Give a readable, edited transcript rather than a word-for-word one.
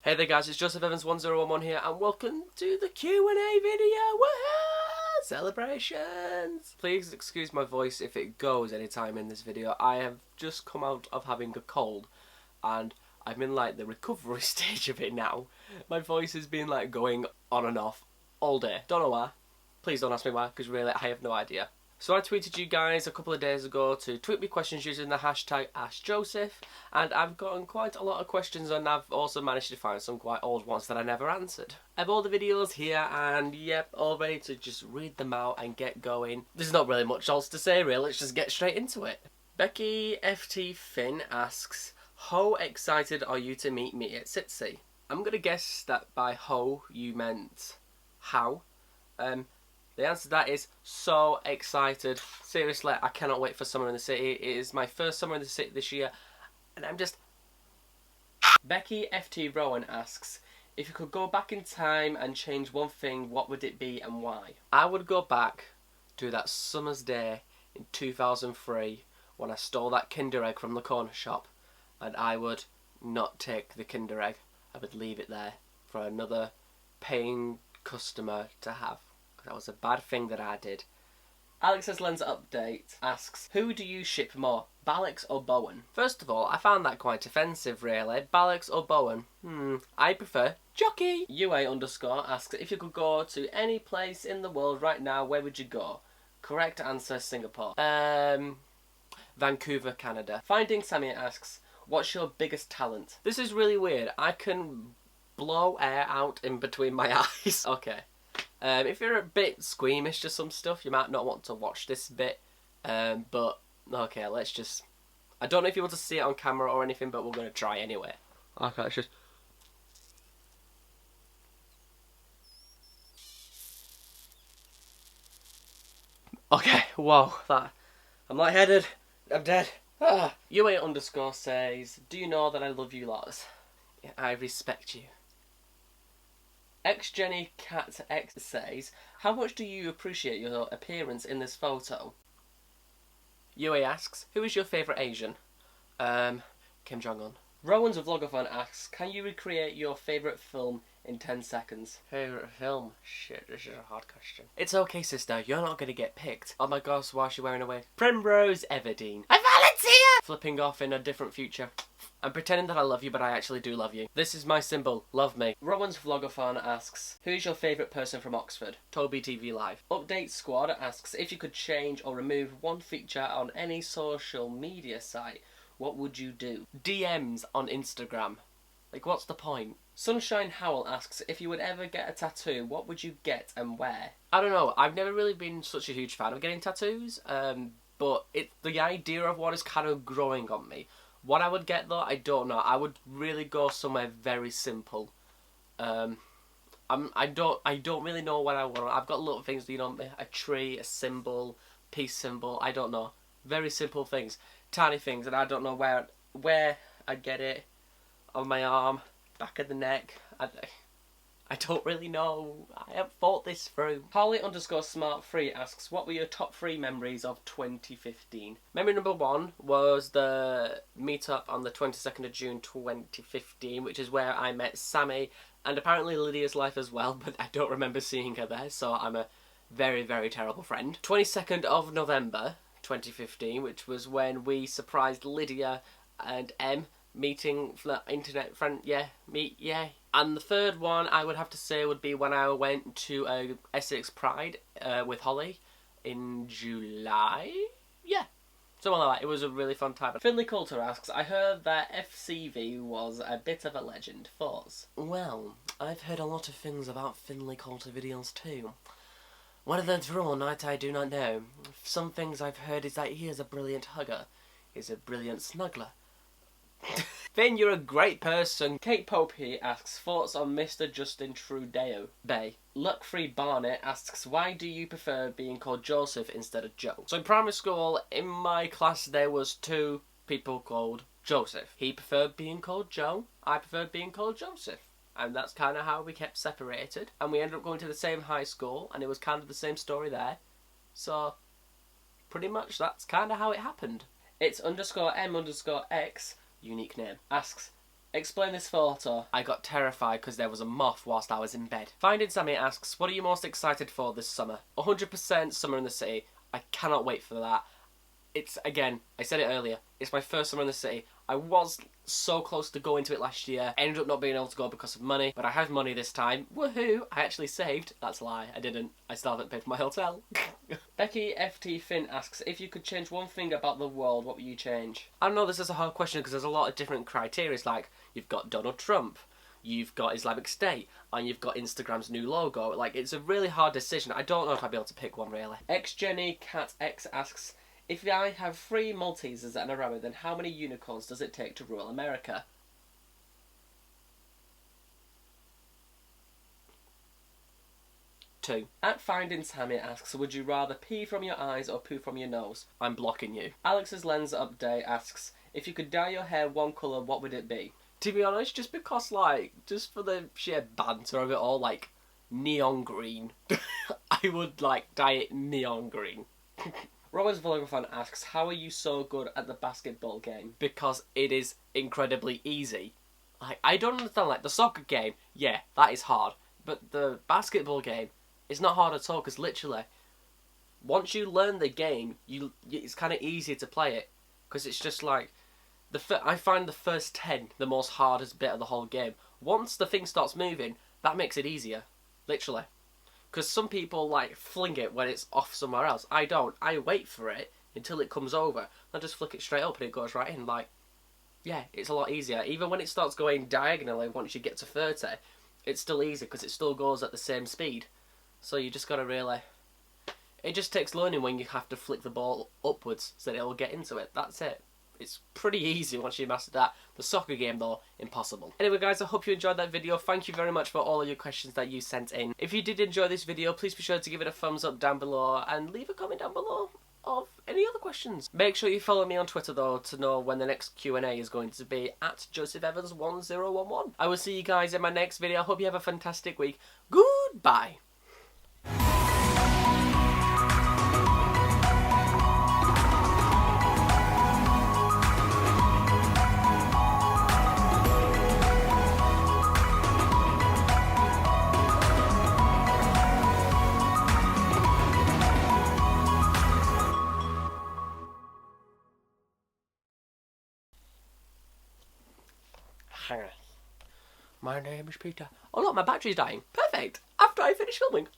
Hey there guys, it's Joseph Evans 1011 here and welcome to the Q&A video. Woohoo! Celebrations! Please excuse my voice if it goes anytime in this video. I have just come out of having a cold and I'm in like the recovery stage of it now. My voice has been like going on and off all day. Don't know why. Please don't ask me why, because really I have no idea. So I tweeted you guys a couple of days ago to tweet me questions using the hashtag AskJoseph, and I've gotten quite a lot of questions and I've also managed to find some quite old ones that I never answered. I have all the videos here and yep, all ready to just read them out and get going. There's not really much else to say really, let's just get straight into it. Becky FT Finn asks, how excited are you to meet me at Sitsy? I'm going to guess that by how you meant how. The answer to that is so excited. Seriously, I cannot wait for Summer in the City. It is my first Summer in the City this year, and I'm just... Becky FT Rowan asks, if you could go back in time and change one thing, what would it be and why? I would go back to that summer's day in 2003 when I stole that Kinder Egg from the corner shop, and I would not take the Kinder Egg. I would leave it there for another paying customer to have. That was a bad thing that I did. Alex's Lens Update asks, who do you ship more, Ballix or Bowen? First of all, I found that quite offensive really. Ballix or Bowen? I prefer Jockey. UA underscore asks, if you could go to any place in the world right now, where would you go? Correct answer, Singapore. Vancouver, Canada. Finding Sammy asks, what's your biggest talent? This is really weird. I can blow air out in between my eyes. Okay. If you're a bit squeamish to some stuff, you might not want to watch this bit, but okay, let's just... I don't know if you want to see it on camera or anything, but we're going to try anyway. Okay, let's just... Okay, whoa, that... I'm lightheaded, I'm dead. UA underscore says, do you know that I love you lots? Yeah, I respect you. Jenny Cat X says, how much do you appreciate your appearance in this photo? UA asks, who is your favourite Asian? Kim Jong-un. Rowan's Vlogathon asks, can you recreate your favourite film in 10 seconds? Favourite film? Shit, this is a hard question. It's okay, sister, you're not going to get picked. Oh my gosh, why is she wearing a wig? Primrose Everdeen. I volunteer! Flipping off in a different future. I'm pretending that I love you, but I actually do love you. This is my symbol. Love me. Rowan's Vlogathon asks, who is your favourite person from Oxford? Toby TV Live. Update Squad asks, if you could change or remove one feature on any social media site, what would you do? DMs on Instagram. Like, what's the point? Sunshine Howell asks, if you would ever get a tattoo, what would you get and where? I don't know. I've never really been such a huge fan of getting tattoos, but the idea of one is kind of growing on me. What I would get though, I don't know. I would really go somewhere very simple. I don't really know what I want. I've got little things, you know, a tree, a symbol, peace symbol. I don't know. Very simple things, tiny things, and I don't know where I'd get it. On my arm, back of the neck. I don't really know. I haven't thought this through. Holly underscore smart3 asks, what were your top 3 memories of 2015? Memory number 1 was the meetup on the 22nd of June 2015, which is where I met Sammy and apparently Lydia's life as well, but I don't remember seeing her there, so I'm a very, very terrible friend. 22nd of November 2015, which was when we surprised Lydia and Em meeting internet friend, and the third one I would have to say would be when I went to Essex Pride with Holly in July, something like that. It was a really fun time. Finley Coulter asks, I heard that FCV was a bit of a legend. Thoughts? Well, I've heard a lot of things about Finley Coulter videos too. Whether they're true or not, I do not know. Some things I've heard is that he is a brilliant hugger, he's a brilliant snuggler. Finn, you're a great person. Kate Pope here asks, thoughts on Mr. Justin Trudeau? Bay. Luck-Free Barnett asks, why do you prefer being called Joseph instead of Joe? So in primary school, in my class, there was 2 people called Joseph. He preferred being called Joe. I preferred being called Joseph. And that's kind of how we kept separated. And we ended up going to the same high school, and it was kind of the same story there. So, pretty much that's kind of how it happened. It's _M_X, unique name, asks, Explain this photo. I got terrified because there was a moth whilst I was in bed. Finding Sammy asks, what are you most excited for this summer? 100% Summer in the City. I cannot wait for that. It's, again, I said it earlier, it's my first summer in the city. I was so close to going to it last year. Ended up not being able to go because of money, but I have money this time. Woohoo! I actually saved. That's a lie. I didn't. I still haven't paid for my hotel. Becky FT Finn asks, if you could change one thing about the world, what would you change? I know this is a hard question because there's a lot of different criteria. Like, you've got Donald Trump, you've got Islamic State, and you've got Instagram's new logo. Like, it's a really hard decision. I don't know if I'd be able to pick one, really. XJenny Cat X asks, if I have 3 Maltesers and a rabbit, then how many unicorns does it take to rule America? 2. At Finding Sammy asks, would you rather pee from your eyes or poo from your nose? I'm blocking you. Alex's Lens Update asks, if you could dye your hair one colour, what would it be? To be honest, just because, like, just for the sheer banter of it all, like, neon green. I would, like, dye it neon green. Robert's Vlogger asks, how are you so good at the basketball game? Because it is incredibly easy. I don't understand, like, the soccer game, yeah, that is hard. But the basketball game is not hard at all, because literally, once you learn the game, it's kind of easier to play it. Because it's just like, I find the first 10 the most hardest bit of the whole game. Once the thing starts moving, that makes it easier. Literally. Because some people, like, fling it when it's off somewhere else. I don't. I wait for it until it comes over. I just flick it straight up and it goes right in. Like, yeah, it's a lot easier. Even when it starts going diagonally, once you get to 30, it's still easy because it still goes at the same speed. So you just got to really... It just takes learning when you have to flick the ball upwards so that it'll get into it. That's it. It's pretty easy once you master that. The soccer game, though, impossible. Anyway, guys, I hope you enjoyed that video. Thank you very much for all of your questions that you sent in. If you did enjoy this video, please be sure to give it a thumbs up down below and leave a comment down below of any other questions. Make sure you follow me on Twitter, though, to know when the next Q&A is going to be at JosephEvans1011. I will see you guys in my next video. I hope you have a fantastic week. Goodbye. Hang on. My name is Peter. Oh look, my battery's dying. Perfect. After I finish filming.